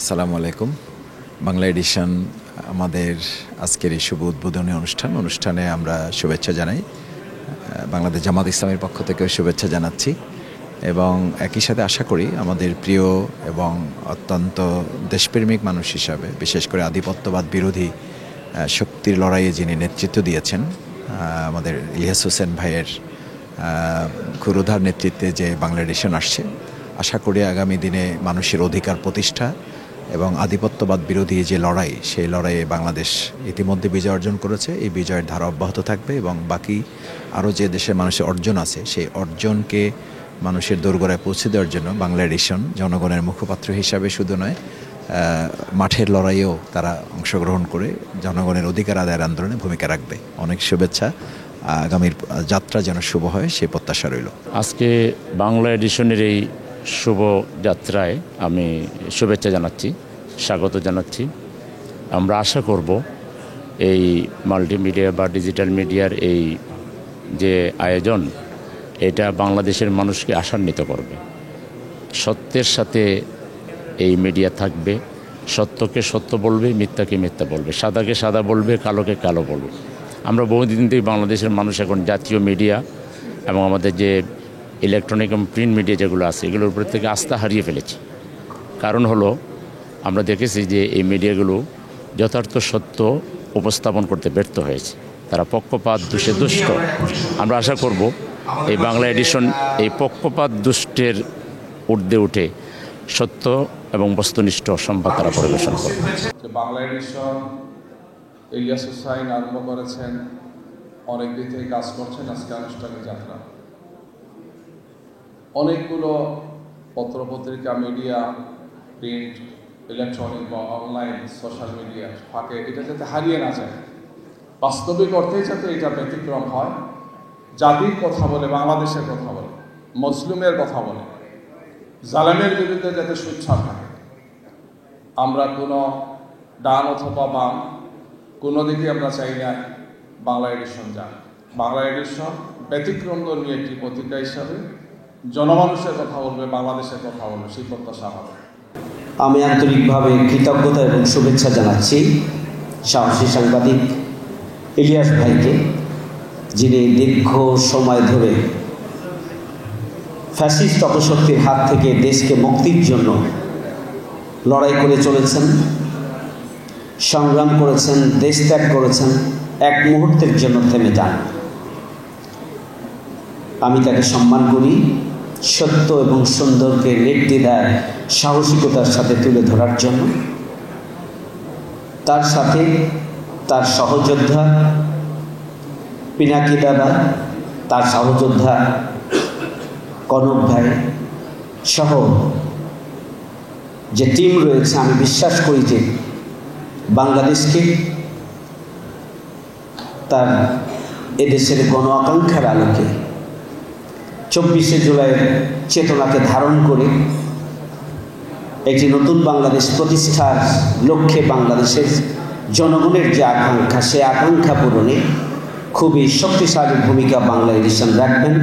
আসসালামু আলাইকুম। বাংলা এডিশন আমাদের আজকের এই শুভ উদ্বোধনী অনুষ্ঠানে আমরা শুভেচ্ছা জানাই। বাংলাদেশ জামাত ইসলামের পক্ষ থেকেও শুভেচ্ছা জানাচ্ছি এবং একই সাথে আশা করি আমাদের প্রিয় এবং অত্যন্ত দেশপ্রেমিক মানুষ হিসাবে, বিশেষ করে আধিপত্যবাদ বিরোধী শক্তির লড়াইয়ে যিনি নেতৃত্ব দিয়েছেন, আমাদের ইলিয়াস হোসেন ভাইয়ের ক্ষুরোধার নেতৃত্বে যে বাংলা এডিশন আসছে, আশা করি আগামী দিনে মানুষের অধিকার প্রতিষ্ঠা এবং আধিপত্যবাদ বিরোধী যে লড়াই, সেই লড়াইয়ে বাংলাদেশ ইতিমধ্যে বিজয় অর্জন করেছে। এই বিজয়ের ধারা অব্যাহত থাকবে এবং বাকি আরও যে দেশের মানুষের অর্জন আছে, সেই অর্জনকে মানুষের দোরগোড়ায় পৌঁছে দেওয়ার জন্য বাংলা এডিশন জনগণের মুখপাত্র হিসাবে শুধু নয়, মাঠের লড়াইয়েও তারা অংশগ্রহণ করে জনগণের অধিকার আদায়ের আন্দোলনে ভূমিকা রাখবে। অনেক শুভেচ্ছা। আগামীর যাত্রা যেন শুভ হয় সেই প্রত্যাশা রইল। আজকে বাংলা এডিশনের এই শুভ যাত্রায় আমি শুভেচ্ছা জানাচ্ছি, স্বাগত জানাচ্ছি। আমরা আশা করব এই মাল্টিমিডিয়া বা ডিজিটাল মিডিয়ার এই যে আয়োজন, এটা বাংলাদেশের মানুষকে আশান্বিত করবে। সত্যের সাথে এই মিডিয়া থাকবে, সত্যকে সত্য বলবে, মিথ্যাকে মিথ্যা বলবে, সাদাকে সাদা বলবে, কালোকে কালো বলবে। আমরা বহুদিন থেকে বাংলাদেশের মানুষ এখন জাতীয় মিডিয়া এবং আমাদের যে ইলেকট্রনিক এবং প্রিন্ট মিডিয়া যেগুলো আছে, এগুলোর উপর থেকে আস্থা হারিয়ে ফেলেছি। কারণ হলো, আমরা দেখেছি যে এই মিডিয়াগুলো যথার্থ সত্য উপস্থাপন করতে ব্যর্থ হয়েছে। তারা পক্ষপাত দুষ্ট। আমরা আশা করব এই বাংলা এডিশন এই পক্ষপাত দুষ্টের ঊর্ধ্বে উঠে সত্য এবং বস্তুনিষ্ঠ সংবাদ তারা পরিবেশন করবে। বাংলা এডিশন ইলিয়াস হোসাইন আরম্ভ করেছেন, অনেক দিন থেকে কাজ করছেন। আজকে আনুষ্ঠানিক যাত্রা, অনেকগুলো পত্রপত্রিকা, মিডিয়া, প্রিন্ট, ইলেকট্রনিক বা অনলাইন সোশ্যাল মিডিয়া ফাঁকে এটা যাতে হারিয়ে না যায়, বাস্তবিক অর্থেই যাতে এটা ব্যতিক্রম হয়। জাতির কথা বলে, বাংলাদেশের কথা বলে, মুসলিমের কথা বলে, জালেমের বিরুদ্ধে যাতে সোচ্চার থাকে। আমরা কোনো ডান অথবা বাম কোনো দিকে আমরা চাই না বাংলা এডিশন যান। বাংলা এডিশন ব্যতিক্রমধর্মী একটি পত্রিকা হিসাবে জনমানুষের কথা বলবে, বাংলাদেশের কথা বলবে, সেই প্রত্যাশা হবে। আমি আন্তরিকভাবে কৃতজ্ঞতা এবং শুভেচ্ছা জানাচ্ছি সাহসী সাংবাদিক ইলিয়াস ভাইকে, যিনি দীর্ঘ সময় ধরে ফ্যাসিস্ট অপশক্তির হাত থেকে দেশকে মুক্তির জন্য লড়াই করে চলেছেন, সংগ্রাম করেছেন, দেশ ত্যাগ করেছেন, এক মুহূর্তের জন্য থেমে যান। আমি তাকে সম্মান করি সত্য এবং সুন্দরকে নির্দ্বিধায় সাহসিকতার সাথে তুলে ধরার জন্য। তার সাথে তার সহযোদ্ধা পিনাকি দাদা, তার সহযোদ্ধা কনক ভাই সহ যে টিম রয়েছে, আমি বিশ্বাস করি যে বাংলাদেশকে তার এদেশের গণ আকাঙ্ক্ষার আলোকে 24শে জুলাইয়ের চেতনাকে ধারণ করে একটি নতুন বাংলাদেশ প্রতিষ্ঠার লক্ষ্যে বাংলাদেশের জনগণের যে আকাঙ্ক্ষা, সে আকাঙ্ক্ষা পূরণে খুবই শক্তিশালী ভূমিকা বাংলা এডিশন রাখবেন,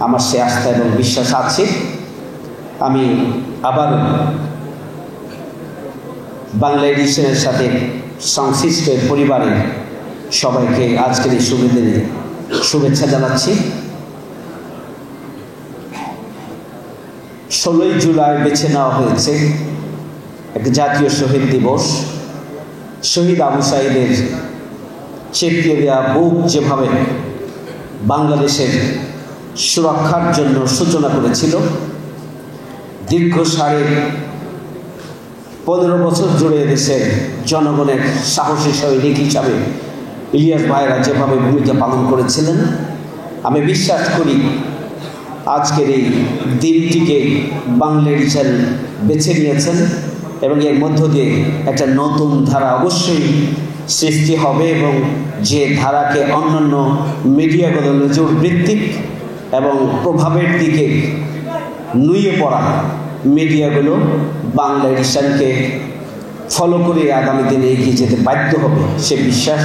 আমার সে আস্থা এবং বিশ্বাস আছে। আমি আবার বাংলা এডিশনের সাথে সংশ্লিষ্ট পরিবারের সবাইকে আজকের এই শুভেচ্ছা জানাচ্ছি। 16ই জুলাই বেছে নেওয়া হয়েছে এক জাতীয় শহীদ দিবস। শহীদ আবু সাঈদের চেপিয়ে দেওয়া বুক যেভাবে বাংলাদেশের সুরক্ষার জন্য সূচনা করেছিল, দীর্ঘ 15.5 বছর জুড়ে দেশের জনগণের সাহসী সৈনিক হিসাবে ইলিয়াস ভাইয়েরা যেভাবে ভূমিকা পালন করেছিলেন, আমি বিশ্বাস করি আজকের এই দিনটিকে বাংলা এডিশন বেছে নিয়েছেন এবং এর মধ্য দিয়ে একটা নতুন ধারা অবশ্যই সৃষ্টি হবে এবং যে ধারাকে অন্যান্য মিডিয়াগুলো নজর ভিত্তিক এবং প্রভাবের দিকে নুয়ে পড়া মিডিয়াগুলো বাংলা এডিশনকে ফলো করে আগামী দিনে এগিয়ে যেতে বাধ্য হবে, সে বিশ্বাস